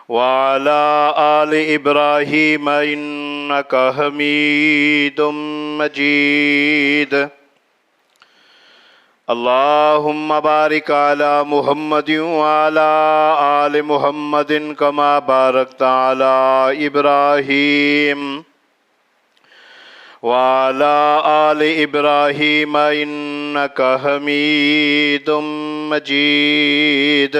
وعلى آل إبراهيم إنك حميد مجيد اللهم بارك على محمد وعلى آل محمد كما باركت على إبراهيم وعلى آل إبراهيم إنك حميد مجيد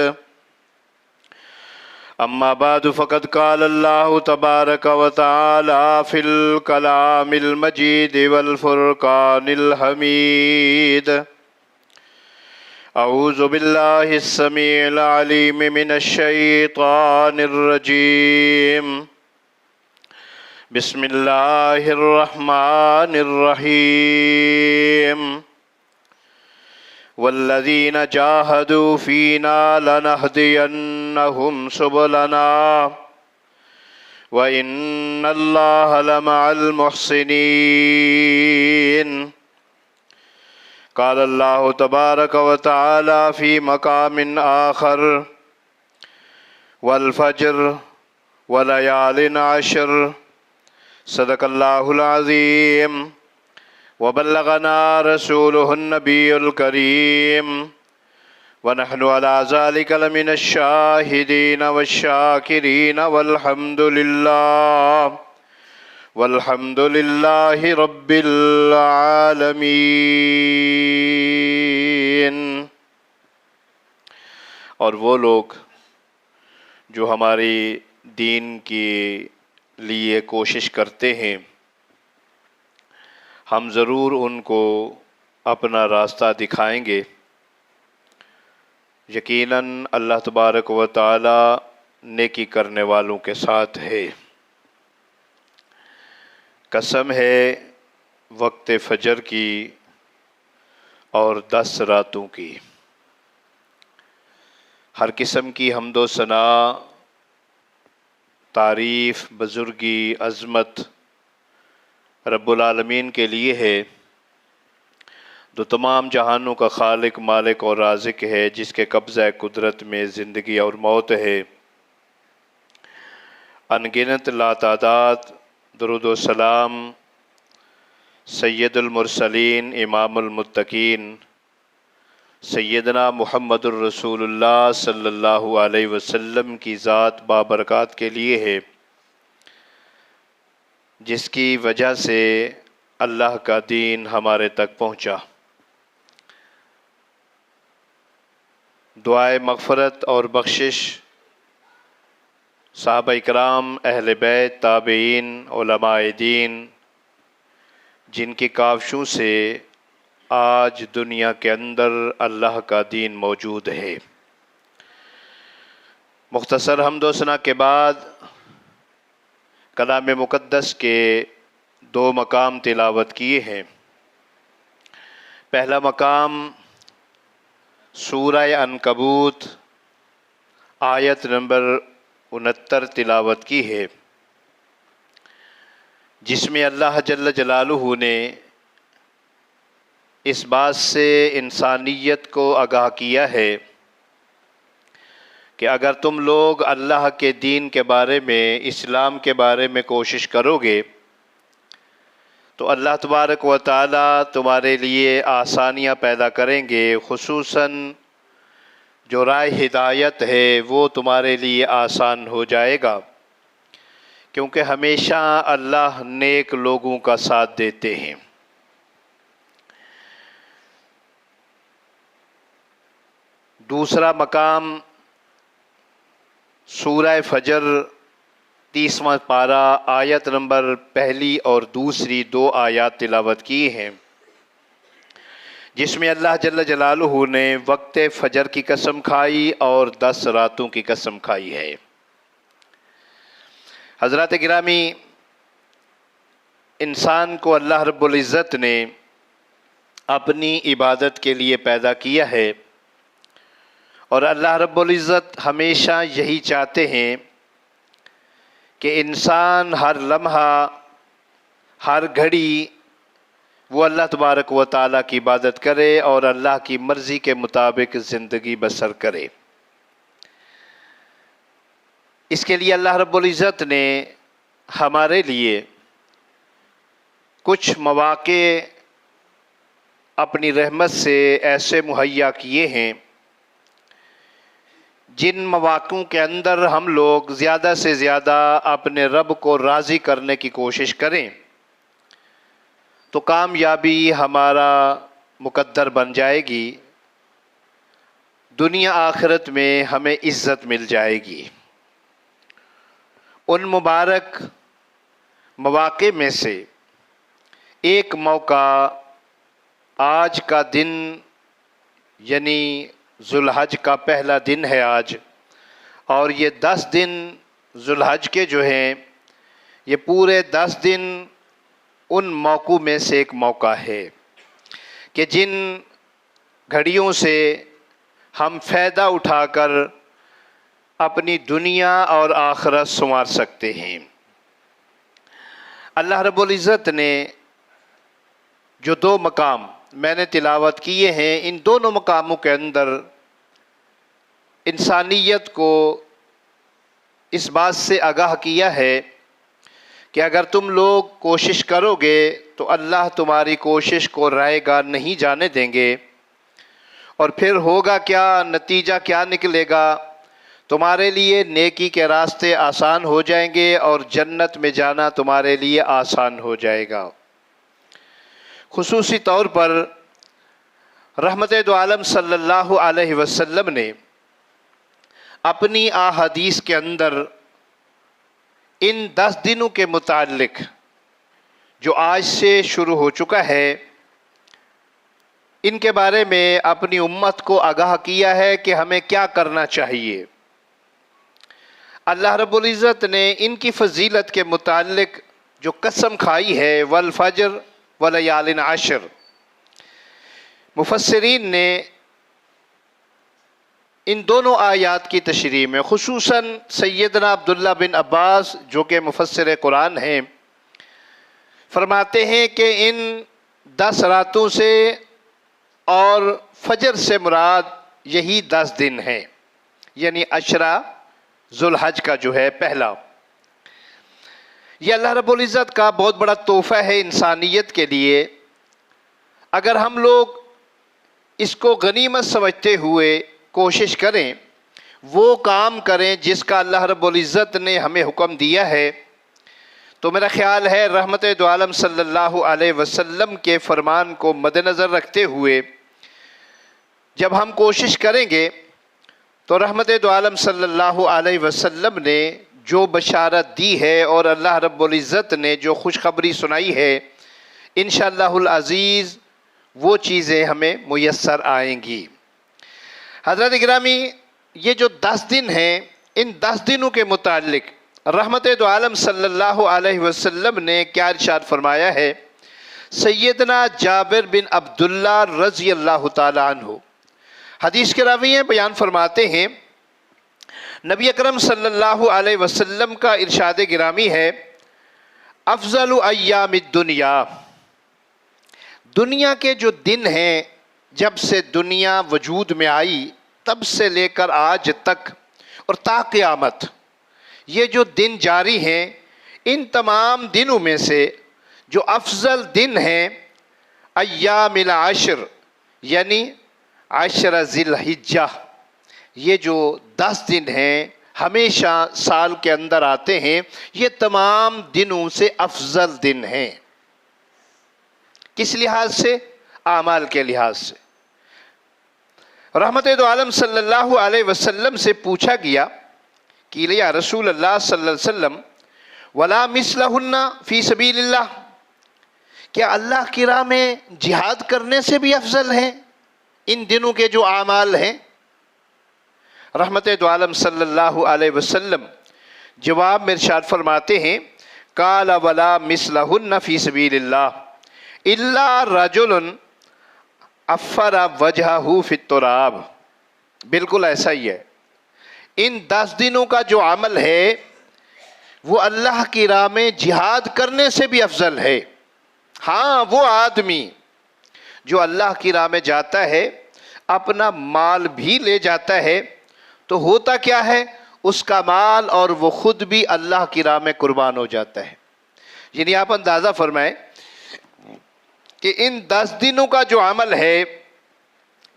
أما بعد فقد قال الله تبارك وتعالى في الكلام المجيد والفرقان الحميد أعوذ بالله السميع العليم من الشيطان الرجيم بسم الله الرحمن الرحيم والذين جاهدوا فينا لنهدينهم سبلنا وإن الله لمع المحسنين قال الله تبارك وتعالى في مقام آخر والفجر وليال عشر صدق الله العظيم وبلغنا رسوله النبي الكريم ونحن على ذلك لمن الشاهدين والشاكرين والحمد لله رب العالمين۔ اور وہ لوگ جو ہماری دین کے لیے کوشش کرتے ہیں، ہم ضرور ان کو اپنا راستہ دکھائیں گے۔ یقیناً اللہ تبارک و تعالی نیکی کرنے والوں کے ساتھ ہے۔ قسم ہے وقت فجر کی اور 10 راتوں کی۔ ہر قسم کی حمد و ثنا، تعریف، بزرگی، عظمت رب العالمین کے لیے ہے، جو تمام جہانوں کا خالق، مالک اور رازق ہے، جس کے قبضہ قدرت میں زندگی اور موت ہے۔ انگنت لاتعداد درود و سلام سید المرسلین، امام المتقین، سیدنا محمد الرسول اللہ صلی اللہ علیہ وسلم کی ذات بابرکات کے لیے ہے، جس کی وجہ سے اللہ کا دین ہمارے تک پہنچا۔ دعائے مغفرت اور بخشش صحابہ اکرام، اہل بیت، تابعین، علماء دین، جن کی کاوشوں سے آج دنیا کے اندر اللہ کا دین موجود ہے۔ مختصر حمد و ثنا کے بعد کلام مقدس کے 2 مقام تلاوت کیے ہیں۔ پہلا مقام سورہ عنکبوت آیت نمبر 69 تلاوت کی ہے، جس میں اللہ جل جلالہ نے اس بات سے انسانیت کو آگاہ کیا ہے کہ اگر تم لوگ اللہ کے دین کے بارے میں، اسلام کے بارے میں کوشش کرو گے تو اللہ تبارک و تعالی تمہارے لیے آسانیاں پیدا کریں گے، خصوصاً جو راہ ہدایت ہے وہ تمہارے لیے آسان ہو جائے گا، کیونکہ ہمیشہ اللہ نیک لوگوں کا ساتھ دیتے ہیں۔ دوسرا مقام سورہ فجر 30واں پارہ آیت نمبر 1 اور 2 آیات تلاوت کی ہیں، جس میں اللہ جل جلالہ نے وقت فجر کی قسم کھائی اور 10 راتوں کی قسم کھائی ہے۔ حضرات گرامی، انسان کو اللہ رب العزت نے اپنی عبادت کے لیے پیدا کیا ہے، اور اللہ رب العزت ہمیشہ یہی چاہتے ہیں کہ انسان ہر لمحہ، ہر گھڑی وہ اللہ تبارک و تعالیٰ کی عبادت کرے اور اللہ کی مرضی کے مطابق زندگی بسر کرے۔ اس کے لیے اللہ رب العزت نے ہمارے لیے کچھ مواقع اپنی رحمت سے ایسے مہیا کیے ہیں جن مواقعوں کے اندر ہم لوگ زیادہ سے زیادہ اپنے رب کو راضی کرنے کی کوشش کریں تو کامیابی ہمارا مقدر بن جائے گی، دنیا آخرت میں ہمیں عزت مل جائے گی۔ ان مبارک مواقع میں سے ایک موقع آج کا دن یعنی ذو الحج کا پہلا دن ہے آج، اور یہ 10 دن ذو الحج کے جو ہیں یہ پورے 10 دن ان موقعوں میں سے ایک موقع ہے کہ جن گھڑیوں سے ہم فائدہ اٹھا کر اپنی دنیا اور آخرت سنوار سکتے ہیں۔ اللہ رب العزت نے جو 2 مقام میں نے تلاوت کیے ہیں، ان دونوں مقاموں کے اندر انسانیت کو اس بات سے آگاہ کیا ہے کہ اگر تم لوگ کوشش کرو گے تو اللہ تمہاری کوشش کو رائے گا نہیں جانے دیں گے، اور پھر ہوگا کیا، نتیجہ کیا نکلے گا، تمہارے لیے نیکی کے راستے آسان ہو جائیں گے اور جنت میں جانا تمہارے لیے آسان ہو جائے گا۔ خصوصی طور پر رحمت دو عالم صلی اللہ علیہ وسلم نے اپنی احادیث کے اندر ان 10 دنوں کے متعلق جو آج سے شروع ہو چکا ہے، ان کے بارے میں اپنی امت کو آگاہ کیا ہے کہ ہمیں کیا کرنا چاہیے۔ اللہ رب العزت نے ان کی فضیلت کے متعلق جو قسم کھائی ہے، والفجر ولیال عشر، مفسرین نے ان دونوں آیات کی تشریح میں خصوصاً سیدنا عبداللہ بن عباس جو کہ مفسر قرآن ہیں، فرماتے ہیں کہ ان 10 راتوں سے اور فجر سے مراد یہی 10 دن ہیں، یعنی عشرہ ذو الحج کا جو ہے پہلا۔ یہ اللہ رب العزت کا بہت بڑا تحفہ ہے انسانیت کے لیے۔ اگر ہم لوگ اس کو غنیمت سمجھتے ہوئے کوشش کریں، وہ کام کریں جس کا اللہ رب العزت نے ہمیں حکم دیا ہے، تو میرا خیال ہے رحمت دو عالم صلی اللہ علیہ وسلم کے فرمان کو مد نظر رکھتے ہوئے جب ہم کوشش کریں گے تو رحمت دو عالم صلی اللہ علیہ وسلم نے جو بشارت دی ہے اور اللہ رب العزت نے جو خوشخبری سنائی ہے، انشاءاللہ العزیز وہ چیزیں ہمیں میسر آئیں گی۔ حضرات گرامی، یہ جو 10 دن ہیں، ان 10 دنوں کے متعلق رحمت دو عالم صلی اللہ علیہ وسلم نے کیا ارشاد فرمایا ہے؟ سیدنا جابر بن عبداللہ رضی اللہ تعالیٰ عنہ حدیث کے راوی ہیں، بیان فرماتے ہیں نبی اکرم صلی اللہ علیہ وسلم کا ارشاد گرامی ہے، افضل ایام الدنیا، دنیا کے جو دن ہیں جب سے دنیا وجود میں آئی تب سے لے کر آج تک اور تا قیامت، یہ جو دن جاری ہیں، ان تمام دنوں میں سے جو افضل دن ہیں ایام العشر، یعنی 10 ذی الحجہ، یہ جو 10 دن ہیں ہمیشہ سال کے اندر آتے ہیں، یہ تمام دنوں سے افضل دن ہیں۔ کس لحاظ سے؟ اعمال کے لحاظ سے۔ رحمت دو عالم صلی اللہ علیہ وسلم سے پوچھا گیا کہ یا رسول اللہ صلی اللہ علیہ وسلم ولا مثلہن فی سبیل اللہ، کیا اللہ کی راہ میں جہاد کرنے سے بھی افضل ہیں ان دنوں کے جو اعمال ہیں؟ رحمت دو عالم صلی اللہ علیہ وسلم جواب میں ارشاد فرماتے ہیں، قال ولا مثلہن فی سبیل اللہ الا رجل افر وجہہ فی التراب، بالکل ایسا ہی ہے۔ ان 10 دنوں کا جو عمل ہے وہ اللہ کی راہ میں جہاد کرنے سے بھی افضل ہے۔ ہاں، وہ آدمی جو اللہ کی راہ میں جاتا ہے، اپنا مال بھی لے جاتا ہے، تو ہوتا کیا ہے؟ اس کا مال اور وہ خود بھی اللہ کی راہ میں قربان ہو جاتا ہے۔ یعنی آپ اندازہ فرمائیں کہ ان 10 دنوں کا جو عمل ہے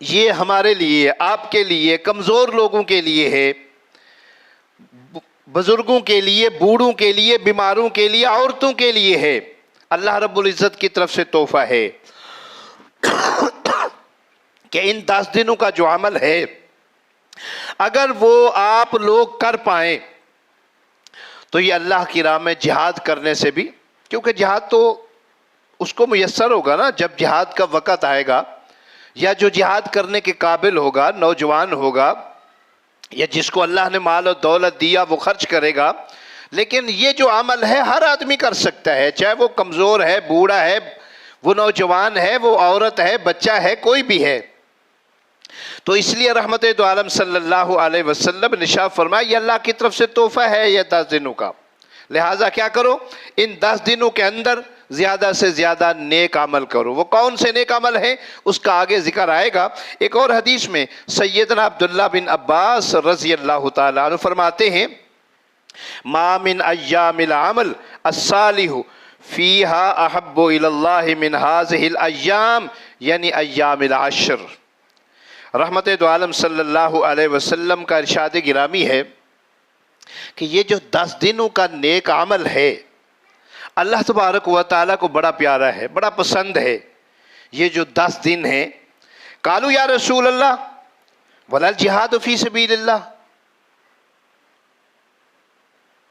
یہ ہمارے لیے، آپ کے لیے، کمزور لوگوں کے لیے ہے، بزرگوں کے لیے، بوڑھوں کے لیے، بیماروں کے لیے، عورتوں کے لیے ہے۔ اللہ رب العزت کی طرف سے تحفہ ہے کہ ان 10 دنوں کا جو عمل ہے اگر وہ آپ لوگ کر پائیں تو یہ اللہ کی راہ میں جہاد کرنے سے بھی، کیونکہ جہاد تو اس کو میسر ہوگا نا جب جہاد کا وقت آئے گا، یا جو جہاد کرنے کے قابل ہوگا، نوجوان ہوگا، یا جس کو اللہ نے مال و دولت دیا وہ خرچ کرے گا۔ لیکن یہ جو عمل ہے ہر آدمی کر سکتا ہے، چاہے وہ کمزور ہے، بوڑھا ہے، وہ نوجوان ہے، وہ عورت ہے، بچہ ہے، کوئی بھی ہے۔ تو اس لیے رحمت دو عالم صلی اللہ علیہ وسلم نے ارشاد فرمایا یہ اللہ کی طرف سے تحفہ ہے یہ 10 دنوں کا، لہٰذا کیا کرو، ان 10 دنوں کے اندر زیادہ سے زیادہ نیک عمل کرو۔ وہ کون سے نیک عمل ہیں اس کا آگے ذکر آئے گا۔ ایک اور حدیث میں سیدنا عبداللہ بن عباس رضی اللہ تعالیٰ عنہ فرماتے ہیں ما من ایام العمل الصالح فیہا احب الی اللہ من ہذہ الایام، یعنی ایام العشر۔ رحمت دو عالم صلی اللہ علیہ وسلم کا ارشاد گرامی ہے کہ یہ جو 10 دنوں کا نیک عمل ہے اللہ تبارک و تعالیٰ کو بڑا پیارا ہے، بڑا پسند ہے۔ یہ جو 10 دن ہیں، قالوا یا رسول اللہ ولا الجہاد فی سبیل اللہ،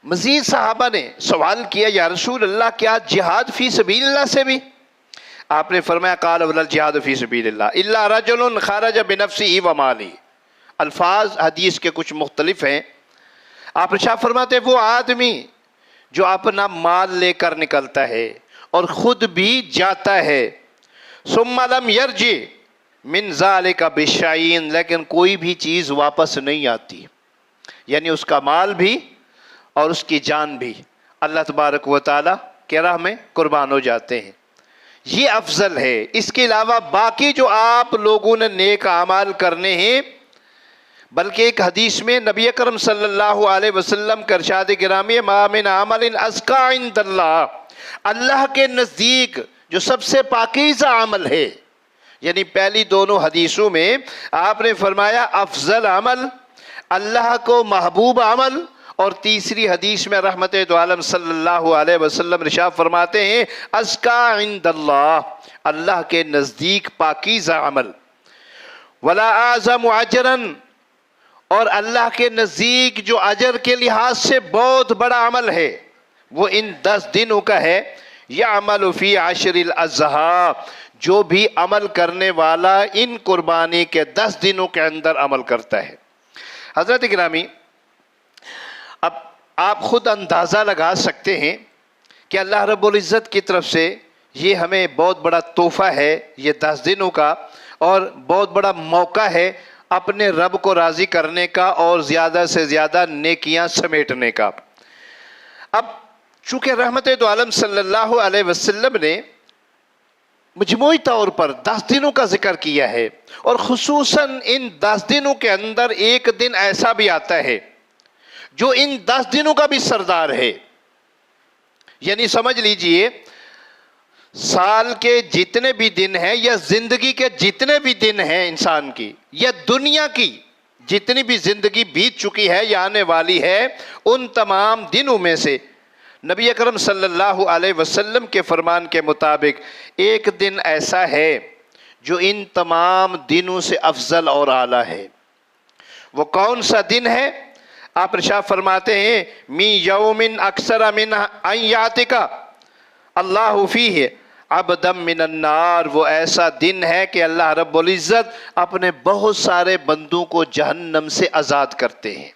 مزید صحابہ نے سوال کیا یا رسول اللہ کیا جہاد فی سبیل اللہ سے بھی؟ آپ نے فرمایا قال ولا الجہاد فی سبیل اللہ الا رجل خرج بنفسہ ومالہ۔ الفاظ حدیث کے کچھ مختلف ہیں۔ آپ ارشاد فرماتے وہ آدمی جو اپنا مال لے کر نکلتا ہے اور خود بھی جاتا ہے، ثم لم یرجع من ذلک بشیء، لیکن کوئی بھی چیز واپس نہیں آتی، یعنی اس کا مال بھی اور اس کی جان بھی اللہ تبارک و تعالیٰ کے راہ میں قربان ہو جاتے ہیں، یہ افضل ہے۔ اس کے علاوہ باقی جو آپ لوگوں نے نیک اعمال کرنے ہیں، بلکہ ایک حدیث میں نبی اکرم صلی اللہ علیہ وسلم کا ارشاد گرامی ما من عمل ازکی عند اللہ، اللہ کے نزدیک جو سب سے پاکیزہ عمل ہے، یعنی پہلی دونوں حدیثوں میں آپ نے فرمایا افضل عمل، اللہ کو محبوب عمل، اور تیسری حدیث میں رحمت دو عالم صلی اللہ علیہ وسلم ارشاد فرماتے ہیں ازکی عند اللہ، اللہ کے نزدیک پاکیزہ عمل، ولا اعظم اجرا، اور اللہ کے نزدیک جو اجر کے لحاظ سے بہت بڑا عمل ہے وہ ان 10 دنوں کا ہے، یعمل فی عشر الاضحیٰ، جو بھی عمل کرنے والا ان قربانی کے 10 دنوں کے اندر عمل کرتا ہے۔ حضرت گرامی، اب آپ خود اندازہ لگا سکتے ہیں کہ اللہ رب العزت کی طرف سے یہ ہمیں بہت بڑا تحفہ ہے یہ 10 دنوں کا، اور بہت بڑا موقع ہے اپنے رب کو راضی کرنے کا اور زیادہ سے زیادہ نیکیاں سمیٹنے کا۔ اب چونکہ رحمت دو عالم صلی اللہ علیہ وسلم نے مجموعی طور پر 10 دنوں کا ذکر کیا ہے، اور خصوصاً ان 10 دنوں کے اندر ایک دن ایسا بھی آتا ہے جو ان 10 دنوں کا بھی سردار ہے، یعنی سمجھ لیجئے سال کے جتنے بھی دن ہیں یا زندگی کے جتنے بھی دن ہیں انسان کی، یا دنیا کی جتنی بھی زندگی بیت چکی ہے یا آنے والی ہے، ان تمام دنوں میں سے نبی اکرم صلی اللہ علیہ وسلم کے فرمان کے مطابق ایک دن ایسا ہے جو ان تمام دنوں سے افضل اور اعلیٰ ہے۔ وہ کون سا دن ہے؟ آپ ارشاد فرماتے ہیں می یوم اکثر من ان یعتق اللہ فیہ عبدا من النار، وہ ایسا دن ہے کہ اللہ رب العزت اپنے بہت سارے بندوں کو جہنم سے آزاد کرتے ہیں،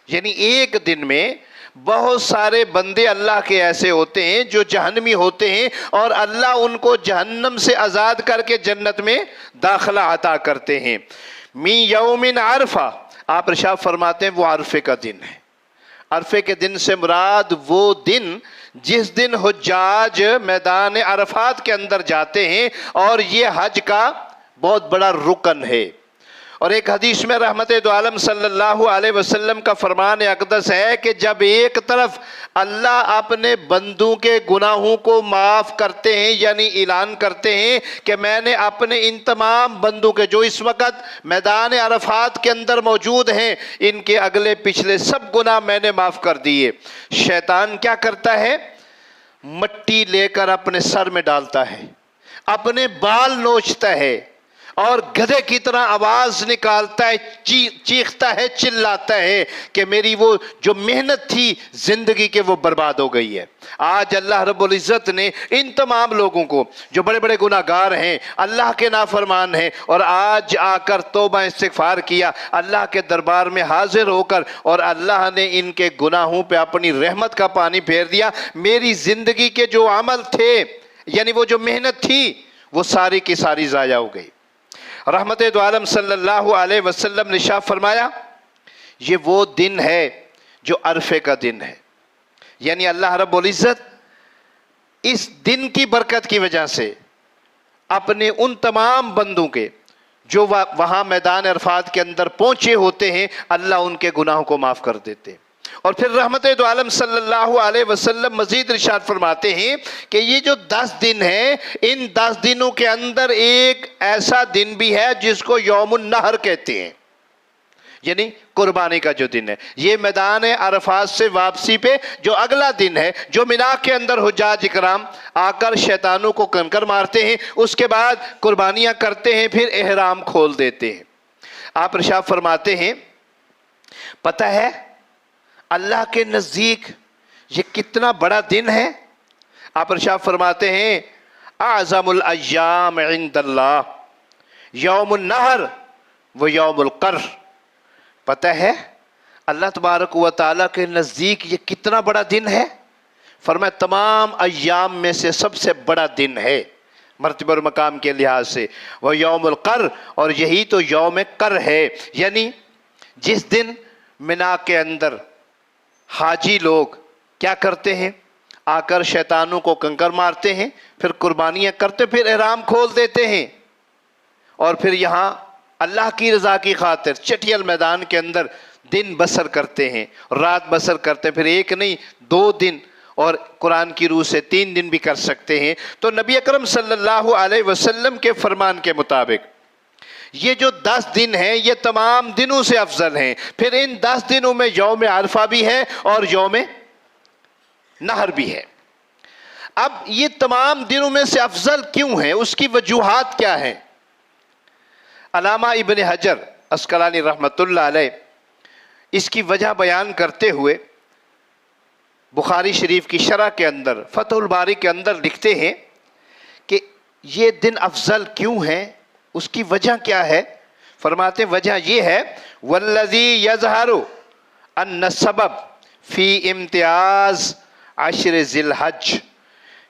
یعنی ایک دن میں بہت سارے بندے اللہ کے ایسے ہوتے ہیں جو جہنمی ہوتے ہیں، اور اللہ ان کو جہنم سے آزاد کر کے جنت میں داخلہ عطا کرتے ہیں۔ می یوم عرفہ، آپ ارشاد فرماتے ہیں وہ عرفے کا دن ہے۔ عرفے کے دن سے مراد وہ دن جس دن حجاج میدان عرفات کے اندر جاتے ہیں، اور یہ حج کا بہت بڑا رکن ہے، اور ایک حدیث میں رحمت دو عالم صلی اللہ علیہ وسلم کا فرمان اقدس ہے کہ جب ایک طرف اللہ اپنے بندوں کے گناہوں کو معاف کرتے ہیں، یعنی اعلان کرتے ہیں کہ میں نے اپنے ان تمام بندوں کے جو اس وقت میدان عرفات کے اندر موجود ہیں، ان کے اگلے پچھلے سب گناہ میں نے معاف کر دیے، شیطان کیا کرتا ہے؟ مٹی لے کر اپنے سر میں ڈالتا ہے، اپنے بال نوچتا ہے اور گدھے کی طرح آواز نکالتا ہے، چیختا ہے، چلاتا ہے کہ میری وہ جو محنت تھی زندگی کے وہ برباد ہو گئی ہے۔ آج اللہ رب العزت نے ان تمام لوگوں کو جو بڑے بڑے گناہگار ہیں، اللہ کے نافرمان ہیں، اور آج آ کر توبہ استغفار کیا، اللہ کے دربار میں حاضر ہو کر، اور اللہ نے ان کے گناہوں پہ اپنی رحمت کا پانی پھیر دیا، میری زندگی کے جو عمل تھے، یعنی وہ جو محنت تھی، وہ ساری کی ساری ضائع ہو گئی۔ رحمت دو عالم صلی اللہ علیہ وسلم نے ارشاد فرمایا، یہ وہ دن ہے جو عرفے کا دن ہے، یعنی اللہ رب العزت اس دن کی برکت کی وجہ سے اپنے ان تمام بندوں کے جو وہاں میدان عرفات کے اندر پہنچے ہوتے ہیں، اللہ ان کے گناہوں کو معاف کر دیتے۔ اور پھر رحمت دو عالم صلی اللہ علیہ وسلم مزید ارشاد فرماتے ہیں کہ یہ جو 10 دن ہیں، ان 10 دنوں کے اندر ایک ایسا دن بھی ہے جس کو یوم النحر کہتے ہیں، یعنی قربانی کا جو دن ہے۔ یہ میدان عرفات سے واپسی پہ جو اگلا دن ہے، جو مینا کے اندر حجاج اکرام آ کر شیطانوں کو کنکر مارتے ہیں، اس کے بعد قربانیاں کرتے ہیں، پھر احرام کھول دیتے ہیں۔ آپ ارشاد فرماتے ہیں، پتہ ہے اللہ کے نزدیک یہ کتنا بڑا دن ہے؟ آپ ارشاد فرماتے ہیں، اعظم الایام عند اللہ یوم النحر و یوم القر۔ پتہ ہے اللہ تبارک و تعالیٰ کے نزدیک یہ کتنا بڑا دن ہے؟ فرمایا تمام ایام میں سے سب سے بڑا دن ہے مرتبہ اور مقام کے لحاظ سے، وہ یوم القر، اور یہی تو یوم قر ہے، یعنی جس دن مینا کے اندر حاجی لوگ کیا کرتے ہیں؟ آ کر شیطانوں کو کنکر مارتے ہیں، پھر قربانیاں کرتے، پھر احرام کھول دیتے ہیں، اور پھر یہاں اللہ کی رضا کی خاطر چٹیل میدان کے اندر دن بسر کرتے ہیں، رات بسر کرتے ہیں، پھر ایک نہیں 2 دن، اور قرآن کی روح سے 3 دن بھی کر سکتے ہیں۔ تو نبی اکرم صلی اللہ علیہ وسلم کے فرمان کے مطابق یہ جو 10 دن ہیں یہ تمام دنوں سے افضل ہیں۔ پھر ان 10 دنوں میں یوم عرفہ بھی ہے اور یوم نحر بھی ہے۔ اب یہ تمام دنوں میں سے افضل کیوں ہیں؟ اس کی وجوہات کیا ہیں؟ علامہ ابن حجر عسقلانی رحمۃ اللہ علیہ اس کی وجہ بیان کرتے ہوئے بخاری شریف کی شرح کے اندر فتح الباری کے اندر لکھتے ہیں کہ یہ دن افضل کیوں ہیں، اس کی وجہ کیا ہے؟ فرماتے وجہ یہ ہے، والذی یظہر ان السبب فی امتیاز عشر ذی الحج،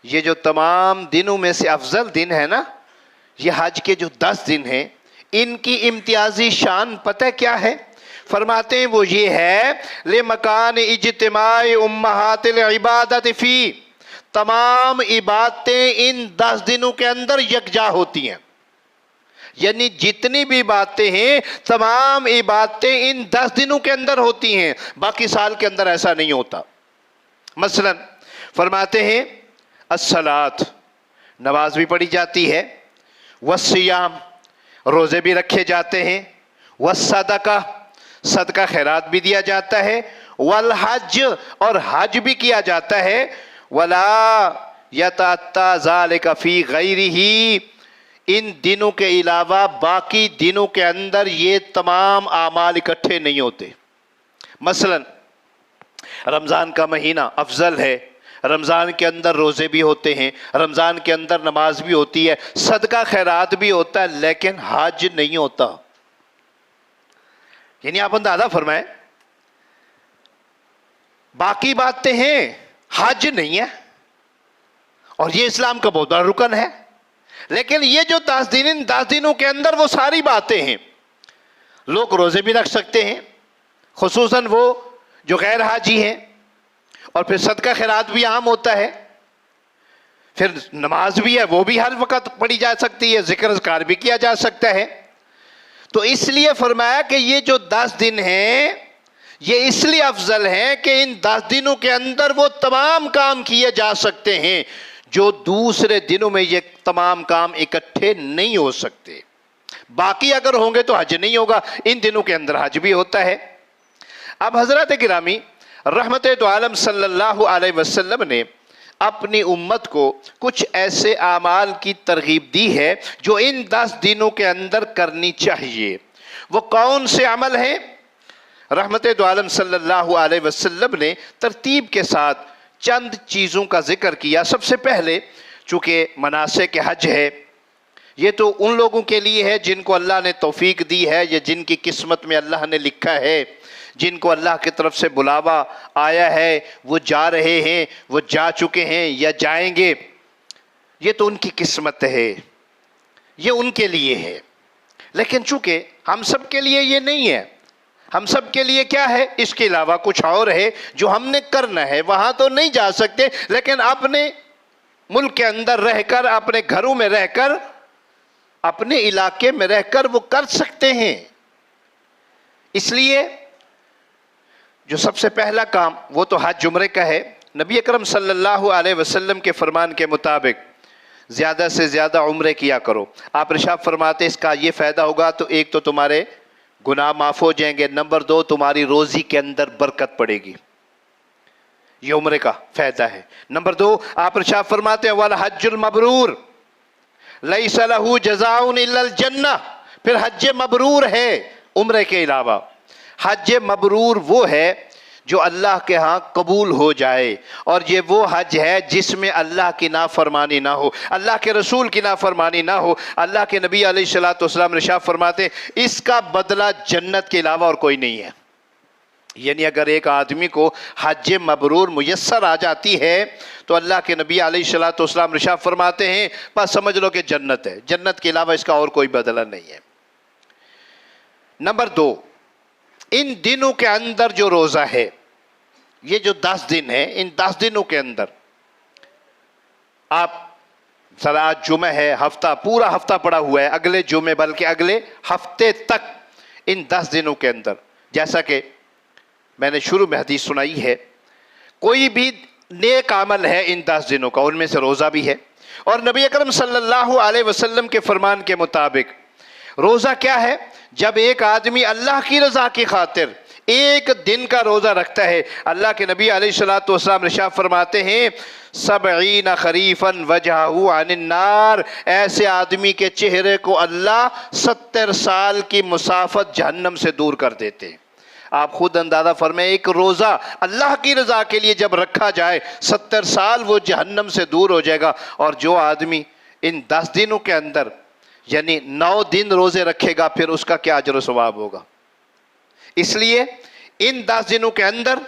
یہ جو تمام دنوں میں سے افضل دن ہے نا، یہ حج کے جو 10 دن ہیں، ان کی امتیازی شان پتہ کیا ہے؟ فرماتے ہیں وہ یہ ہے، لمکان اجتماع امہات العبادت فی، تمام عبادتیں ان 10 دنوں کے اندر یکجا ہوتی ہیں، یعنی جتنی بھی باتیں ہیں تمام عبادتیں ان 10 دنوں کے اندر ہوتی ہیں، باقی سال کے اندر ایسا نہیں ہوتا۔ مثلا فرماتے ہیں الصلاۃ، نماز بھی پڑھی جاتی ہے، والصیام، روزے بھی رکھے جاتے ہیں، والصدقہ، صدقہ خیرات بھی دیا جاتا ہے، والحج، اور حج بھی کیا جاتا ہے، ولا یتأتی ذلک فی غیرہ، ان دنوں کے علاوہ باقی دنوں کے اندر یہ تمام اعمال اکٹھے نہیں ہوتے۔ مثلا رمضان کا مہینہ افضل ہے، رمضان کے اندر روزے بھی ہوتے ہیں، رمضان کے اندر نماز بھی ہوتی ہے، صدقہ خیرات بھی ہوتا ہے، لیکن حج نہیں ہوتا۔ یعنی آپ اندازہ فرمائیں، باقی باتیں ہیں، حج نہیں ہے، اور یہ اسلام کا بہت بڑا رکن ہے، لیکن یہ جو 10 دن، ان 10 دنوں کے اندر وہ ساری باتیں ہیں۔ لوگ روزے بھی رکھ سکتے ہیں، خصوصاً وہ جو غیر حاجی ہیں، اور پھر صدقہ خیرات بھی عام ہوتا ہے، پھر نماز بھی ہے، وہ بھی ہر وقت پڑھی جا سکتی ہے، ذکر اذکار بھی کیا جا سکتا ہے۔ تو اس لیے فرمایا کہ یہ جو 10 دن ہیں یہ اس لیے افضل ہیں کہ ان 10 دنوں کے اندر وہ تمام کام کیے جا سکتے ہیں جو دوسرے دنوں میں یہ تمام کام اکٹھے نہیں ہو سکتے. باقی اگر ہوں گے تو حج نہیں ہوگا، ان دنوں کے اندر حج بھی ہوتا ہے. اب حضرات گرامی، رحمت دو عالم صلی اللہ علیہ وسلم نے اپنی امت کو کچھ ایسے اعمال کی ترغیب دی ہے جو ان 10 دنوں کے اندر کرنی چاہیے. وہ کون سے عمل ہیں؟ رحمت دو عالم صلی اللہ علیہ وسلم نے ترتیب کے ساتھ چند چیزوں کا ذکر کیا. سب سے پہلے چونکہ مناسک حج ہے، یہ تو ان لوگوں کے لیے ہے جن کو اللہ نے توفیق دی ہے یا جن کی قسمت میں اللہ نے لکھا ہے، جن کو اللہ کی طرف سے بلاوا آیا ہے، وہ جا رہے ہیں، وہ جا چکے ہیں یا جائیں گے. یہ تو ان کی قسمت ہے، یہ ان کے لیے ہے. لیکن چونکہ ہم سب کے لیے یہ نہیں ہے، ہم سب کے لیے کیا ہے؟ اس کے علاوہ کچھ اور ہے جو ہم نے کرنا ہے. وہاں تو نہیں جا سکتے لیکن اپنے ملک کے اندر رہ کر، اپنے گھروں میں رہ کر، اپنے علاقے میں رہ کر وہ کر سکتے ہیں. اس لیے جو سب سے پہلا کام وہ تو حج عمرے کا ہے. نبی اکرم صلی اللہ علیہ وسلم کے فرمان کے مطابق زیادہ سے زیادہ عمرے کیا کرو. آپ ارشاد فرماتے اس کا یہ فائدہ ہوگا تو ایک تو تمہارے گناہ معاف ہو جائیں گے، نمبر 2 تمہاری روزی کے اندر برکت پڑے گی. یہ عمرے کا فائدہ ہے. نمبر 2 آپ ارشاد فرماتے ہیں وَالْحَجُّ الْمَبْرُورُ لَيْسَ لَهُ جَزَاءٌ إِلَّا الْجَنَّةُ. پھر حج مبرور ہے عمرے کے علاوہ. حج مبرور وہ ہے جو اللہ کے ہاں قبول ہو جائے، اور یہ وہ حج ہے جس میں اللہ کی نافرمانی نہ ہو، اللہ کے رسول کی نافرمانی نہ ہو. اللہ کے نبی علیہ الصلوۃ والسلام ارشاد فرماتے اس کا بدلہ جنت کے علاوہ اور کوئی نہیں ہے. یعنی اگر ایک آدمی کو حج مبرور میسر آ جاتی ہے تو اللہ کے نبی علیہ الصلوۃ والسلام ارشاد فرماتے ہیں بس سمجھ لو کہ جنت ہے، جنت کے علاوہ اس کا اور کوئی بدلہ نہیں ہے. نمبر 2 ان دنوں کے اندر جو روزہ ہے، یہ جو 10 دن ہے، ان 10 دنوں کے اندر آپ آج جمعہ ہے، ہفتہ پورا ہفتہ پڑا ہوا ہے، اگلے جمعے بلکہ اگلے ہفتے تک ان 10 دنوں کے اندر، جیسا کہ میں نے شروع میں حدیث سنائی ہے، کوئی بھی نیک عمل ہے ان 10 دنوں کا، ان میں سے روزہ بھی ہے. اور نبی اکرم صلی اللہ علیہ وسلم کے فرمان کے مطابق روزہ کیا ہے؟ جب ایک آدمی اللہ کی رضا کی خاطر ایک دن کا روزہ رکھتا ہے، اللہ کے نبی علیہ الصلوۃ والسلام ارشاد فرماتے ہیں 70 خریفاً وجہہ عن النار. ایسے آدمی کے چہرے کو اللہ 70 سال کی مسافت جہنم سے دور کر دیتے ہیں. آپ خود اندازہ فرمائیں، ایک روزہ اللہ کی رضا کے لیے جب رکھا جائے 70 سال وہ جہنم سے دور ہو جائے گا. اور جو آدمی ان 10 دنوں کے اندر یعنی 9 دن روزے رکھے گا پھر اس کا کیا اجر و ثواب ہوگا. اس لیے ان 10 دنوں کے اندر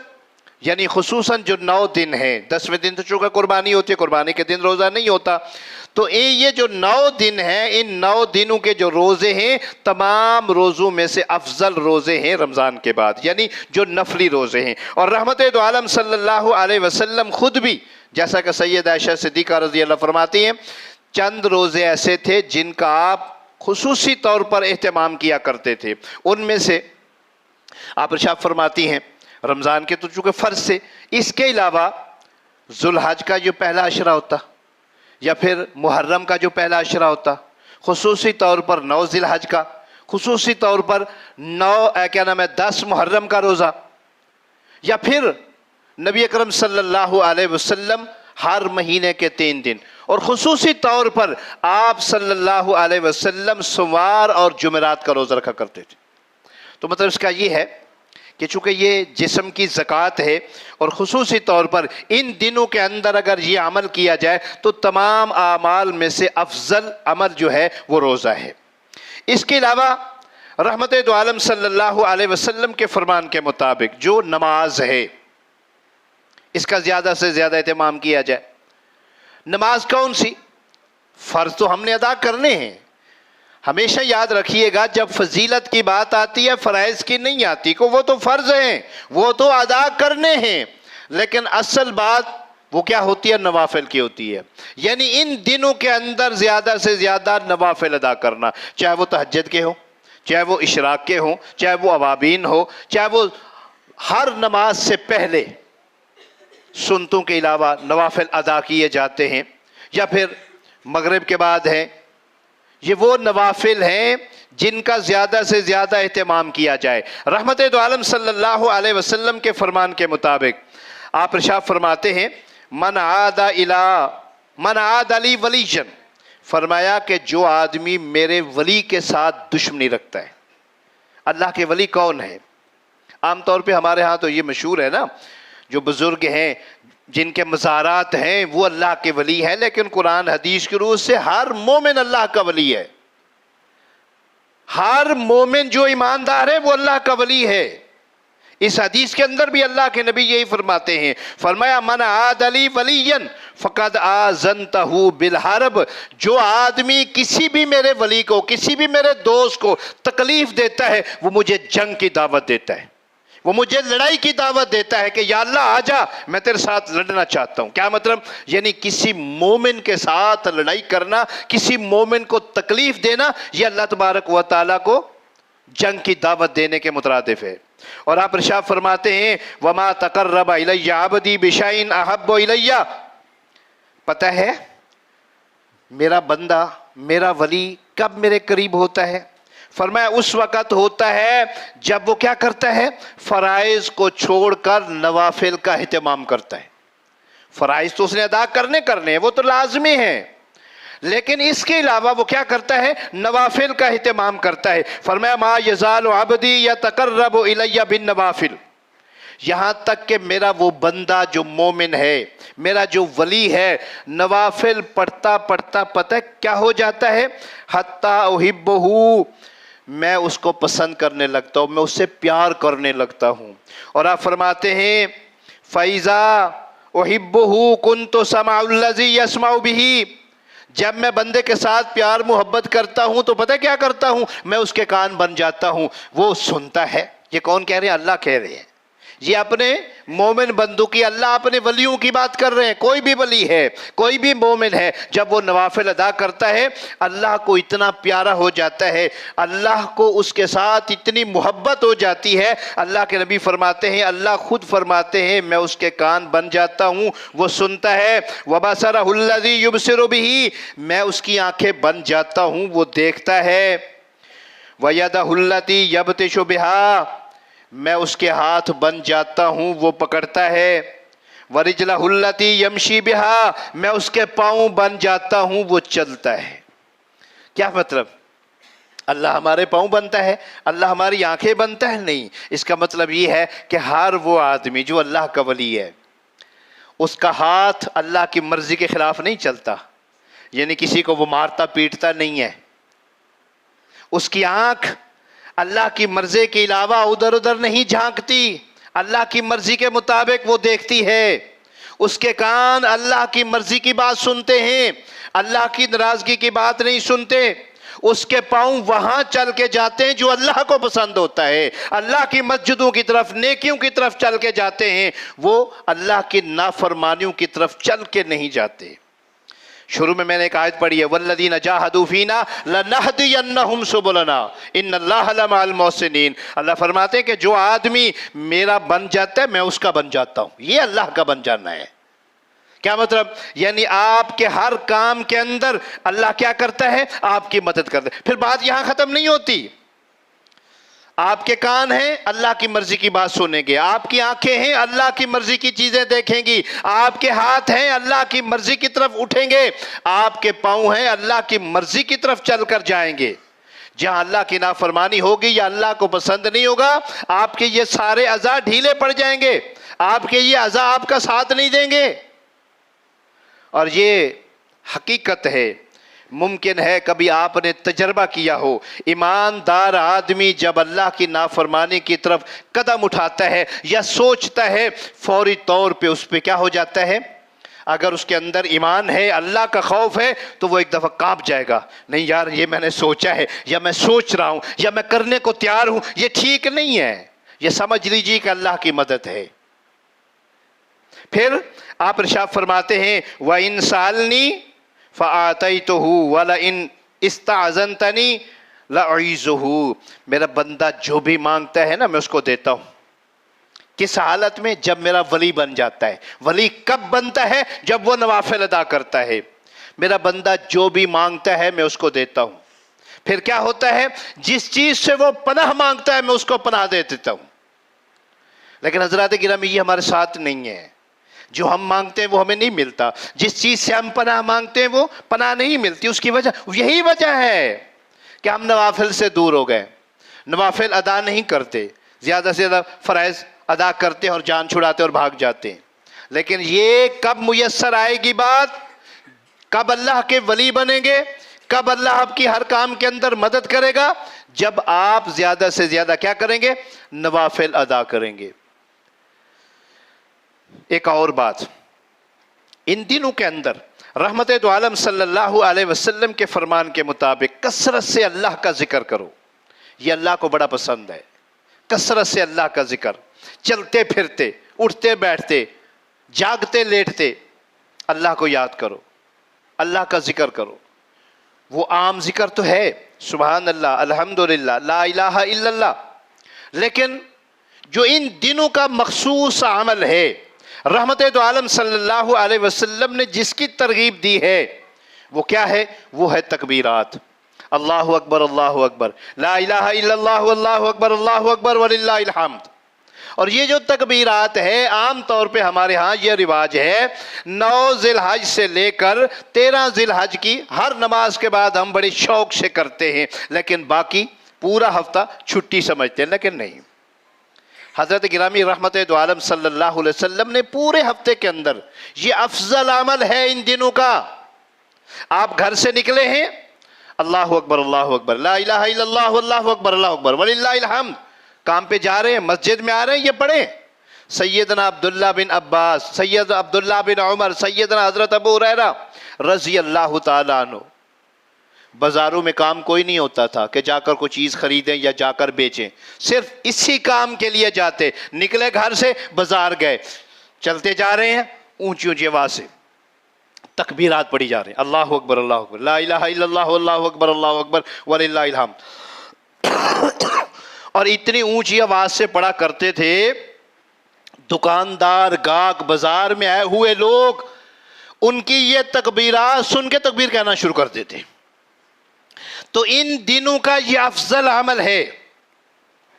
یعنی خصوصاً جو 9 دن ہیں، 10ویں دن تو چونکہ قربانی ہوتی ہے، قربانی کے دن روزہ نہیں ہوتا، تو یہ جو 9 دن ہیں ان 9 دنوں کے جو روزے ہیں تمام روزوں میں سے افضل روزے ہیں رمضان کے بعد، یعنی جو نفلی روزے ہیں. اور رحمت دو عالم صلی اللہ علیہ وسلم خود بھی جیسا کہ سید عائشہ صدیقہ رضی اللہ فرماتی ہیں چند روزے ایسے تھے جن کا آپ خصوصی طور پر اہتمام کیا کرتے تھے. ان میں سے آپ ارشاد فرماتی ہیں رمضان کے تو چونکہ فرض سے، اس کے علاوہ ذوالحج کا جو پہلا عشرہ ہوتا یا پھر محرم کا جو پہلا عشرہ ہوتا، خصوصی طور پر 9 ذی الحج کا، خصوصی طور پر 10 محرم کا روزہ، یا پھر نبی اکرم صلی اللہ علیہ وسلم ہر مہینے کے 3 دن، اور خصوصی طور پر آپ صلی اللہ علیہ وسلم سوار اور جمعرات کا روزہ رکھا کرتے تھے. تو مطلب اس کا یہ ہے کہ چونکہ یہ جسم کی زکوٰۃ ہے اور خصوصی طور پر ان دنوں کے اندر اگر یہ عمل کیا جائے تو تمام اعمال میں سے افضل عمل جو ہے وہ روزہ ہے. اس کے علاوہ رحمت دو عالم صلی اللہ علیہ وسلم کے فرمان کے مطابق جو نماز ہے اس کا زیادہ سے زیادہ اہتمام کیا جائے. نماز کون سی؟ فرض تو ہم نے ادا کرنے ہیں. ہمیشہ یاد رکھیے گا جب فضیلت کی بات آتی ہے فرائض کی نہیں آتی، کو وہ تو فرض ہیں وہ تو ادا کرنے ہیں، لیکن اصل بات وہ کیا ہوتی ہے؟ نوافل کی ہوتی ہے. یعنی ان دنوں کے اندر زیادہ سے زیادہ نوافل ادا کرنا، چاہے وہ تہجد کے ہو، چاہے وہ اشراقے ہوں، چاہے وہ اوابین ہو، چاہے وہ ہر نماز سے پہلے سنتوں کے علاوہ نوافل ادا کیے جاتے ہیں، یا پھر مغرب کے بعد ہیں، یہ وہ نوافل ہیں جن کا زیادہ سے زیادہ اہتمام کیا جائے۔ رحمت دو عالم صلی اللہ علیہ وسلم کے فرمان کے مطابق آپ ارشاد فرماتے ہیں من عاد لی ولیًا، فرمایا کہ جو آدمی میرے ولی کے ساتھ دشمنی رکھتا ہے۔ اللہ کے ولی کون ہے؟ عام طور پہ ہمارے ہاں تو یہ مشہور ہے نا، جو بزرگ ہیں جن کے مزارات ہیں وہ اللہ کے ولی ہیں، لیکن قرآن حدیث کی روح سے ہر مومن اللہ کا ولی ہے۔ ہر مومن جو ایماندار ہے وہ اللہ کا ولی ہے۔ اس حدیث کے اندر بھی اللہ کے نبی یہی فرماتے ہیں، فرمایا من عاد لی ولیًا فقد آذنتہ بالحرب، جو آدمی کسی بھی میرے ولی کو، کسی بھی میرے دوست کو تکلیف دیتا ہے وہ مجھے جنگ کی دعوت دیتا ہے، وہ مجھے لڑائی کی دعوت دیتا ہے کہ یا اللہ آ جا، میں تیرے ساتھ لڑنا چاہتا ہوں۔ کیا مطلب؟ یعنی کسی مومن کے ساتھ لڑائی کرنا، کسی مومن کو تکلیف دینا، یہ اللہ تبارک و تعالیٰ کو جنگ کی دعوت دینے کے مترادف ہے۔ اور آپ ارشاد فرماتے ہیں وَمَا تَقَرَّبَ إِلَيَّ عَبْدِي بِشَيْءٍ أَحَبُّ إِلَيَّ، پتہ ہے میرا بندہ، میرا ولی کب میرے قریب ہوتا ہے؟ فرمایا اس وقت ہوتا ہے جب وہ کیا کرتا ہے؟ فرائض کو چھوڑ کر نوافل کا اہتمام کرتا ہے۔ فرائض تو اس نے ادا کرنے ہیں، وہ تو لازمی ہیں، لیکن اس کے علاوہ وہ کیا کرتا ہے؟ نوافل کا اہتمام کرتا ہے۔ فرمایا ما یزال عبدی یتقرب الی بالنوافل، یہاں تک کہ میرا وہ بندہ جو مومن ہے، میرا جو ولی ہے، نوافل پڑھتا پڑھتا پتہ کیا ہو جاتا ہے؟ حتی احبہ، میں اس کو پسند کرنے لگتا ہوں، میں اس سے پیار کرنے لگتا ہوں۔ اور آپ فرماتے ہیں فَإِذَا أُحِبُّهُ كُنْتُ سَمْعَ الَّذِي يَسْمَعُ بِهِ، جب میں بندے کے ساتھ پیار محبت کرتا ہوں تو پتہ کیا کرتا ہوں؟ میں اس کے کان بن جاتا ہوں، وہ سنتا ہے۔ یہ کون کہہ رہے ہیں؟ اللہ کہہ رہے ہیں۔ یہ اپنے مومن بندوں کی، اللہ اپنے ولیوں کی بات کر رہے ہیں۔ کوئی بھی ولی ہے، کوئی بھی مومن ہے، جب وہ نوافل ادا کرتا ہے اللہ کو اتنا پیارا ہو جاتا ہے، اللہ کو اس کے ساتھ اتنی محبت ہو جاتی ہے۔ اللہ کے نبی فرماتے ہیں، اللہ خود فرماتے ہیں میں اس کے کان بن جاتا ہوں، وہ سنتا ہے۔ وَبَصَرَهُ الَّذِي يُبْصِرُ بِهِ، میں اس کی آنکھیں بن جاتا ہوں، وہ دیکھتا ہے۔ وَيَدَهُ الَّتِي يَبْطِشُ بِهَا، میں اس کے ہاتھ بن جاتا ہوں، وہ پکڑتا ہے۔ وَرِجْلَهُ الَّتِي يَمْشِي بِهَا، میں اس کے پاؤں بن جاتا ہوں، وہ چلتا ہے۔ کیا مطلب؟ اللہ ہمارے پاؤں بنتا ہے، اللہ ہماری آنکھیں بنتا ہے؟ نہیں، اس کا مطلب یہ ہے کہ ہر وہ آدمی جو اللہ کا ولی ہے اس کا ہاتھ اللہ کی مرضی کے خلاف نہیں چلتا، یعنی کسی کو وہ مارتا پیٹتا نہیں ہے، اس کی آنکھ اللہ کی مرضی کے علاوہ ادھر ادھر نہیں جھانکتی، اللہ کی مرضی کے مطابق وہ دیکھتی ہے۔ اس کے کان اللہ کی مرضی کی بات سنتے ہیں، اللہ کی ناراضگی کی بات نہیں سنتے۔ اس کے پاؤں وہاں چل کے جاتے ہیں جو اللہ کو پسند ہوتا ہے، اللہ کی مسجدوں کی طرف، نیکیوں کی طرف چل کے جاتے ہیں، وہ اللہ کی نافرمانیوں کی طرف چل کے نہیں جاتے۔ شروع میں نے ایک آیت پڑھی ہے وَالَّذِينَ جَاهَدُوا فِينَا لَنَهْدِيَنَّهُمْ سُبُلَنَا إِنَّ اللَّهَ لَمَعَ الْمُحْسِنِينَ، اللہ فرماتے ہیں کہ جو آدمی میرا بن جاتا ہے میں اس کا بن جاتا ہوں، یہ اللہ کا بن جانا ہے۔ کیا مطلب؟ یعنی آپ کے ہر کام کے اندر اللہ کیا کرتا ہے؟ آپ کی مدد کرتا ہے۔ پھر بات یہاں ختم نہیں ہوتی، آپ کے کان ہیں اللہ کی مرضی کی بات سنیں گے، آپ کی آنکھیں ہیں اللہ کی مرضی کی چیزیں دیکھیں گی، آپ کے ہاتھ ہیں اللہ کی مرضی کی طرف اٹھیں گے، آپ کے پاؤں ہیں اللہ کی مرضی کی طرف چل کر جائیں گے۔ جہاں اللہ کی نافرمانی ہوگی یا اللہ کو پسند نہیں ہوگا، آپ کے یہ سارے اعضاء ڈھیلے پڑ جائیں گے، آپ کے یہ اعضاء آپ کا ساتھ نہیں دیں گے۔ اور یہ حقیقت ہے، ممکن ہے کبھی آپ نے تجربہ کیا ہو، ایماندار آدمی جب اللہ کی نافرمانی کی طرف قدم اٹھاتا ہے یا سوچتا ہے، فوری طور پہ اس پہ کیا ہو جاتا ہے؟ اگر اس کے اندر ایمان ہے، اللہ کا خوف ہے، تو وہ ایک دفعہ کانپ جائے گا، نہیں یار یہ میں نے سوچا ہے یا میں سوچ رہا ہوں یا میں کرنے کو تیار ہوں، یہ ٹھیک نہیں ہے، یہ سمجھ لیجیے کہ اللہ کی مدد ہے۔ پھر آپ ارشاد فرماتے ہیں وَإِن سَأَلْنِي فَآتَيْتُهُ وَلَئِنْ اسْتَعْذَنْتَنِي لَأُعِيذُهُ، میرا بندہ جو بھی مانگتا ہے نا میں اس کو دیتا ہوں۔ کس حالت میں؟ جب میرا ولی بن جاتا ہے۔ ولی کب بنتا ہے؟ جب وہ نوافل ادا کرتا ہے۔ میرا بندہ جو بھی مانگتا ہے میں اس کو دیتا ہوں۔ پھر کیا ہوتا ہے؟ جس چیز سے وہ پناہ مانگتا ہے میں اس کو پناہ دے دیتا ہوں۔ لیکن حضرات گرامی یہ ہمارے ساتھ نہیں ہے۔ جو ہم مانگتے ہیں وہ ہمیں نہیں ملتا، جس چیز سے ہم پناہ مانگتے ہیں وہ پناہ نہیں ملتی۔ اس کی وجہ یہی وجہ ہے کہ ہم نوافل سے دور ہو گئے، نوافل ادا نہیں کرتے، زیادہ سے زیادہ فرائض ادا کرتے ہیں اور جان چھڑاتے اور بھاگ جاتے ہیں۔ لیکن یہ کب میسر آئے گی بات؟ کب اللہ کے ولی بنیں گے؟ کب اللہ آپ کی ہر کام کے اندر مدد کرے گا؟ جب آپ زیادہ سے زیادہ کیا کریں گے؟ نوافل ادا کریں گے۔ ایک اور بات، ان دنوں کے اندر رحمت دو عالم صلی اللہ علیہ وسلم کے فرمان کے مطابق کثرت سے اللہ کا ذکر کرو۔ یہ اللہ کو بڑا پسند ہے، کثرت سے اللہ کا ذکر، چلتے پھرتے، اٹھتے بیٹھتے، جاگتے لیٹتے اللہ کو یاد کرو، اللہ کا ذکر کرو۔ وہ عام ذکر تو ہے، سبحان اللہ، الحمدللہ، لا الہ الا اللہ، لیکن جو ان دنوں کا مخصوص عمل ہے، رحمت دو عالم صلی اللہ علیہ وسلم نے جس کی ترغیب دی ہے وہ کیا ہے؟ وہ ہے تکبیرات۔ اللہ اکبر، اللہ اکبر، لا الہ الا اللہ، اللہ اکبر، اللہ اکبر وللہ الحمد۔ اور یہ جو تکبیرات ہے عام طور پہ ہمارے ہاں یہ رواج ہے، 9 ذی الحج سے لے کر 13 ذی الحج کی ہر نماز کے بعد ہم بڑے شوق سے کرتے ہیں، لیکن باقی پورا ہفتہ چھٹی سمجھتے ہیں، لیکن نہیں۔ حضرت گرامی رحمت دو عالم صلی اللہ علیہ وسلم نے پورے ہفتے کے اندر یہ افضل عمل ہے ان دنوں کا۔ آپ گھر سے نکلے ہیں، اللہ اکبر، اللہ اکبر، لا الہ الا اللہ، اللہ اکبر، اللہ اکبر وللہ الحمد۔ کام پہ جا رہے ہیں، مسجد میں آ رہے ہیں، یہ پڑھیں سیدنا عبداللہ بن عباس، سیدنا عبداللہ بن عمر، سیدنا حضرت ابو ہریرہ رضی اللہ تعالیٰ عنہ۔ بازاروں میں کام کوئی نہیں ہوتا تھا کہ جا کر کوئی چیز خریدیں یا جا کر بیچیں، صرف اسی کام کے لیے جاتے، نکلے گھر سے بازار گئے، چلتے جا رہے ہیں، اونچی اونچی آواز سے تکبیرات پڑھی جا رہے ہیں، اللہ اکبر، اللہ اکبر، لا الہ الا اللہ، اللہ اکبر، اللہ اکبر وللہ الحمد۔ اور اتنی اونچی آواز سے پڑھا کرتے تھے، دکاندار، گاہک، بازار میں آئے ہوئے لوگ ان کی یہ تکبیرات سن کے تکبیر کہنا شروع کر دیتے۔ تو ان دنوں کا یہ افضل عمل ہے،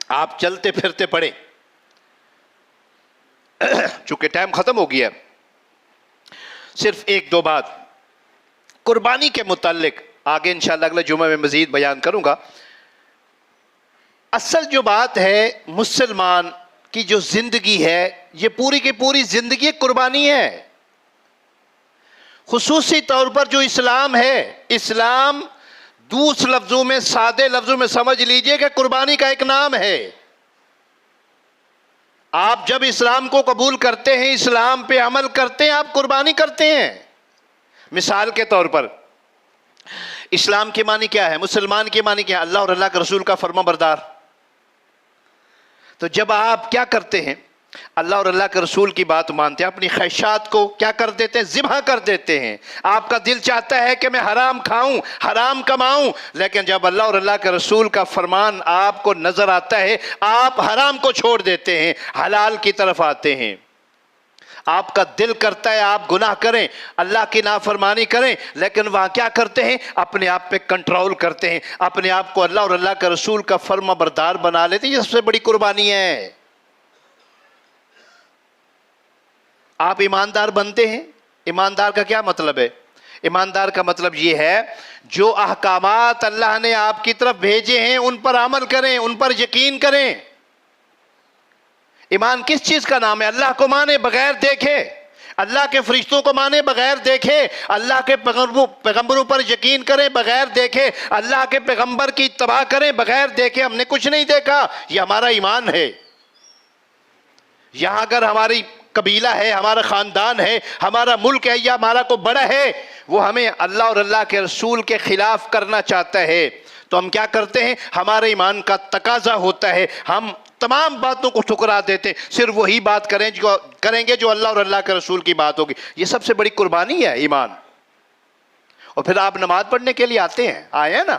آپ چلتے پھرتے پڑھیں۔ چونکہ ٹائم ختم ہو گیا، صرف ایک دو بات قربانی کے متعلق آگے انشاءاللہ اگلے جمعہ میں مزید بیان کروں گا۔ اصل جو بات ہے، مسلمان کی جو زندگی ہے یہ پوری کی پوری زندگی قربانی ہے۔ خصوصی طور پر جو اسلام ہے، اسلام دوسرے لفظوں میں، سادے لفظوں میں سمجھ لیجئے کہ قربانی کا ایک نام ہے۔ آپ جب اسلام کو قبول کرتے ہیں، اسلام پہ عمل کرتے ہیں، آپ قربانی کرتے ہیں۔ مثال کے طور پر اسلام کے معنی کیا ہے؟ مسلمان کے معنی کیا ہے؟ اللہ اور اللہ کے رسول کا فرما بردار۔ تو جب آپ کیا کرتے ہیں؟ اللہ اور اللہ کے رسول کی بات مانتے ہیں، اپنی خواہشات کو کیا کر دیتے ہیں؟ ذبح کر دیتے ہیں۔ آپ کا دل چاہتا ہے کہ میں حرام کھاؤں، حرام کماؤں، لیکن جب اللہ اور اللہ کے رسول کا فرمان آپ کو نظر آتا ہے، آپ حرام کو چھوڑ دیتے ہیں، حلال کی طرف آتے ہیں۔ آپ کا دل کرتا ہے آپ گناہ کریں، اللہ کی نافرمانی کریں، لیکن وہاں کیا کرتے ہیں؟ اپنے آپ پہ کنٹرول کرتے ہیں، اپنے آپ کو اللہ اور اللہ کے رسول کا فرما بردار بنا لیتے ہیں۔ یہ سب سے بڑی قربانی ہے۔ آپ ایماندار بنتے ہیں۔ ایماندار کا کیا مطلب ہے؟ ایماندار کا مطلب یہ ہے جو احکامات اللہ نے آپ کی طرف بھیجے ہیں ان پر عمل کریں، ان پر یقین کریں۔ ایمان کس چیز کا نام ہے؟ اللہ کو مانے بغیر دیکھے، اللہ کے فرشتوں کو مانے بغیر دیکھے، اللہ کے پیغمبروں پر یقین کریں بغیر دیکھے، اللہ کے پیغمبر کی اتباع کریں بغیر دیکھے۔ ہم نے کچھ نہیں دیکھا، یہ ہمارا ایمان ہے۔ یہاں اگر ہماری قبیلہ ہے، ہمارا خاندان ہے، ہمارا ملک ہے یا ہمارا کو بڑا ہے، وہ ہمیں اللہ اور اللہ کے رسول کے خلاف کرنا چاہتا ہے، تو ہم کیا کرتے ہیں؟ ہمارے ایمان کا تقاضا ہوتا ہے، ہم تمام باتوں کو ٹھکرا دیتے ہیں، صرف وہی بات کریں گے جو اللہ اور اللہ کے رسول کی بات ہوگی۔ یہ سب سے بڑی قربانی ہے ایمان۔ اور پھر آپ نماز پڑھنے کے لیے آتے ہیں، آئے ہیں نا،